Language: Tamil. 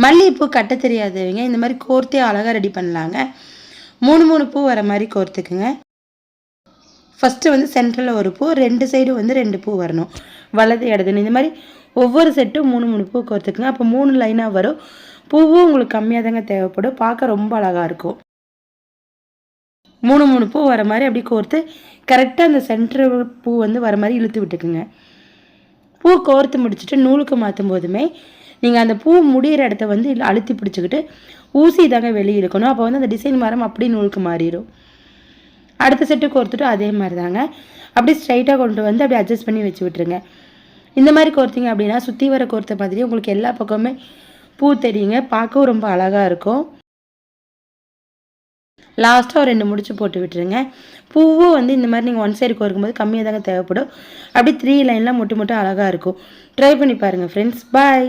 மல்லிகைப்பூ கட்ட தெரியாதவங்க இந்த மாதிரி கோர்த்தே அழகாக ரெடி பண்ணலாங்க. 3 பூ வர மாதிரி கோர்த்துக்குங்க. ஃபஸ்ட்டு வந்து சென்டரில் ஒரு பூ, 2 சைடு வந்து 2 பூ வரணும், வலது இடதுன்னு. இந்த மாதிரி ஒவ்வொரு செட்டும் 3 பூ கோர்த்துக்குங்க. அப்போ 3 லைனாக வரும். பூவும் உங்களுக்கு கம்மியாக தாங்க தேவைப்படும், பார்க்க ரொம்ப அழகாக இருக்கும். 3 பூ வர மாதிரி அப்படி கோர்த்து கரெக்டாக அந்த சென்டர் பூ வந்து வர மாதிரி இழுத்து விட்டுக்குங்க. பூ கோர்த்து முடிச்சுட்டு நூலுக்கு மாற்றும் போதுமே நீங்கள் அந்த பூ முடிகிற இடத்த வந்து அழுத்தி பிடிச்சிக்கிட்டு ஊசி தாங்க வெளியே இழுக்கணும். அப்போ வந்து அந்த டிசைன் மரம் அப்படி நூலுக்கு மாறிடும். அடுத்த செட்டு கோர்த்துட்டு அதே மாதிரி தாங்க அப்படியே ஸ்ட்ரைட்டாக கொண்டு வந்து அப்படியே அட்ஜஸ்ட் பண்ணி வச்சு விட்டுருங்க. இந்த மாதிரி கோர்த்திங்க அப்படின்னா சுற்றி வர கோர்த்த மாதிரி உங்களுக்கு எல்லா பக்கமுமே பூ தெரியுங்க, பார்க்கவும் ரொம்ப அழகாக இருக்கும். லாஸ்ட்டாக ஒரு 2 முடிச்சு போட்டு விட்டுருங்க. பூவும் வந்து இந்த மாதிரி நீங்கள் ஒன் சைடு கோர்க்கும்போது கம்மியாக தாங்க தேவைப்படும். அப்படியே 3 லைன்லாம் மட்டும் அழகாக இருக்கும். ட்ரை பண்ணி பாருங்கள் ஃப்ரெண்ட்ஸ். பாய்.